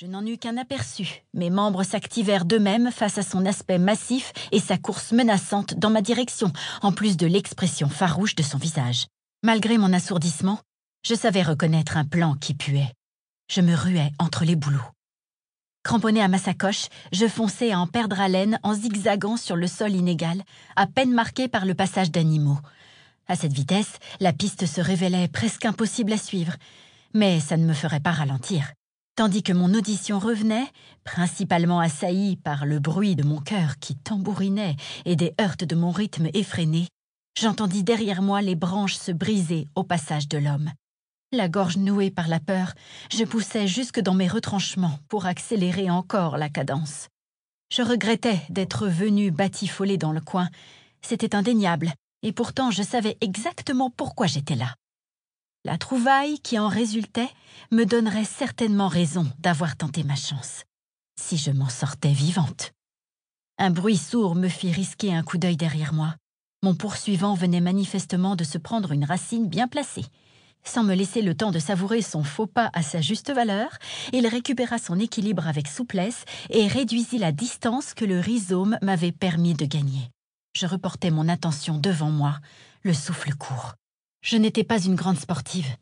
Je n'en eus qu'un aperçu. Mes membres s'activèrent d'eux-mêmes face à son aspect massif et sa course menaçante dans ma direction, en plus de l'expression farouche de son visage. Malgré mon assourdissement, je savais reconnaître un plan qui puait. Je me ruais entre les bouleaux. Cramponné à ma sacoche, je fonçais à en perdre haleine en zigzagant sur le sol inégal, à peine marqué par le passage d'animaux. À cette vitesse, la piste se révélait presque impossible à suivre, mais ça ne me ferait pas ralentir. Tandis que mon audition revenait, principalement assaillie par le bruit de mon cœur qui tambourinait et des heurts de mon rythme effréné, j'entendis derrière moi les branches se briser au passage de l'homme. La gorge nouée par la peur, je poussais jusque dans mes retranchements pour accélérer encore la cadence. Je regrettais d'être venu batifoler dans le coin. C'était indéniable, et pourtant je savais exactement pourquoi j'étais là. La trouvaille qui en résultait me donnerait certainement raison d'avoir tenté ma chance, si je m'en sortais vivante. Un bruit sourd me fit risquer un coup d'œil derrière moi. Mon poursuivant venait manifestement de se prendre une racine bien placée. Sans me laisser le temps de savourer son faux pas à sa juste valeur, il récupéra son équilibre avec souplesse et réduisit la distance que le rhizome m'avait permis de gagner. Je reportai mon attention devant moi, le souffle court. Je n'étais pas une grande sportive,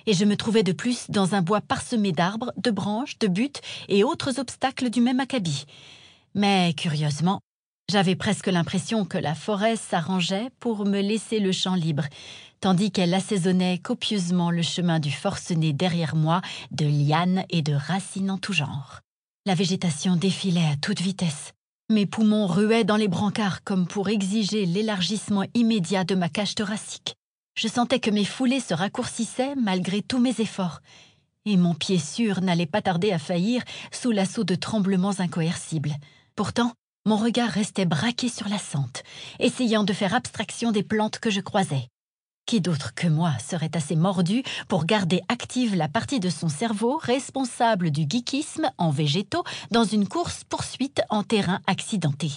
et je me trouvais de plus dans un bois parsemé d'arbres, de branches, de buttes et autres obstacles du même acabit. Mais, curieusement, j'avais presque l'impression que la forêt s'arrangeait pour me laisser le champ libre, tandis qu'elle assaisonnait copieusement le chemin du forcené derrière moi de lianes et de racines en tout genre. La végétation défilait à toute vitesse. Mes poumons ruaient dans les brancards comme pour exiger l'élargissement immédiat de ma cage thoracique. Je sentais que mes foulées se raccourcissaient malgré tous mes efforts, et mon pied sûr n'allait pas tarder à faillir sous l'assaut de tremblements incoercibles. Pourtant, mon regard restait braqué sur la sente, essayant de faire abstraction des plantes que je croisais. Qui d'autre que moi serait assez mordu pour garder active la partie de son cerveau responsable du geekisme en végétaux dans une course-poursuite en terrain accidenté?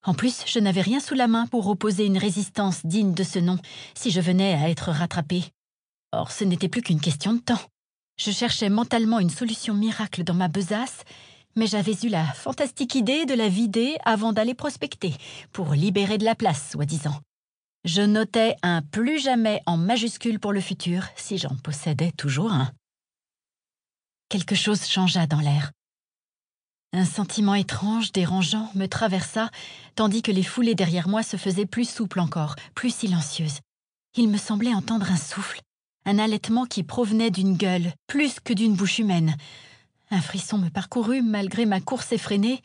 En plus, je n'avais rien sous la main pour opposer une résistance digne de ce nom si je venais à être rattrapée. Or, ce n'était plus qu'une question de temps. Je cherchais mentalement une solution miracle dans ma besace, mais j'avais eu la fantastique idée de la vider avant d'aller prospecter, pour libérer de la place, soi-disant. Je notais un plus jamais en majuscule pour le futur, si j'en possédais toujours un. Quelque chose changea dans l'air. Un sentiment étrange, dérangeant, me traversa, tandis que les foulées derrière moi se faisaient plus souples encore, plus silencieuses. Il me semblait entendre un souffle, un halètement qui provenait d'une gueule, plus que d'une bouche humaine. Un frisson me parcourut malgré ma course effrénée,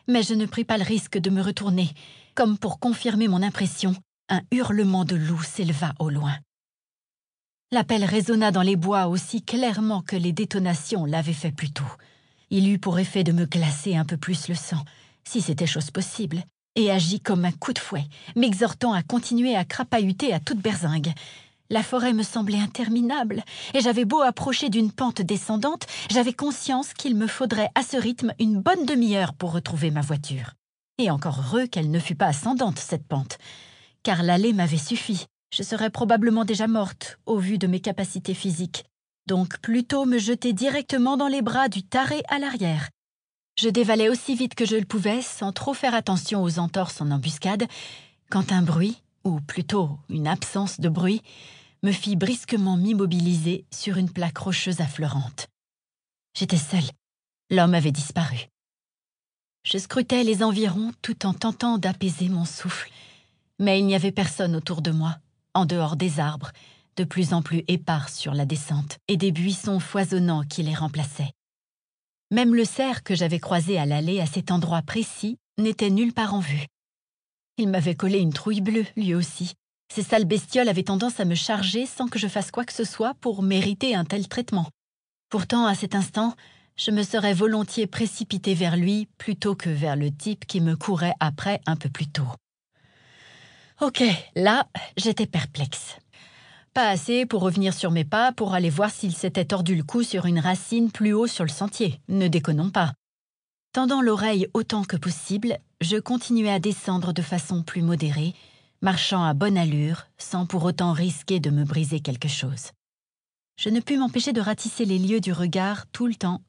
mais je ne pris pas le risque de me retourner. Comme pour confirmer mon impression, un hurlement de loup s'éleva au loin. L'appel résonna dans les bois aussi clairement que les détonations l'avaient fait plus tôt. Il eut pour effet de me glacer un peu plus le sang, si c'était chose possible, et agit comme un coup de fouet, m'exhortant à continuer à crapahuter à toute berzingue. La forêt me semblait interminable, et j'avais beau approcher d'une pente descendante, j'avais conscience qu'il me faudrait à ce rythme une bonne demi-heure pour retrouver ma voiture. Et encore heureux qu'elle ne fût pas ascendante, cette pente, car l'aller m'avait suffi. Je serais probablement déjà morte, au vu de mes capacités physiques. Donc plutôt me jeter directement dans les bras du taré à l'arrière. Je dévalais aussi vite que je le pouvais, sans trop faire attention aux entorses en embuscade, quand un bruit, ou plutôt une absence de bruit, me fit brusquement m'immobiliser sur une plaque rocheuse affleurante. J'étais seule. L'homme avait disparu. Je scrutais les environs tout en tentant d'apaiser mon souffle, mais il n'y avait personne autour de moi, en dehors des arbres, de plus en plus épars sur la descente, et des buissons foisonnants qui les remplaçaient. Même le cerf que j'avais croisé à l'allée à cet endroit précis n'était nulle part en vue. Il m'avait collé une trouille bleue, lui aussi. Ces sales bestioles avaient tendance à me charger sans que je fasse quoi que ce soit pour mériter un tel traitement. Pourtant, à cet instant, je me serais volontiers précipitée vers lui plutôt que vers le type qui me courait après un peu plus tôt. Ok, là, j'étais perplexe. Pas assez pour revenir sur mes pas pour aller voir s'il s'était tordu le cou sur une racine plus haut sur le sentier, ne déconnons pas. Tendant l'oreille autant que possible, je continuais à descendre de façon plus modérée, marchant à bonne allure, sans pour autant risquer de me briser quelque chose. Je ne pus m'empêcher de ratisser les lieux du regard tout le temps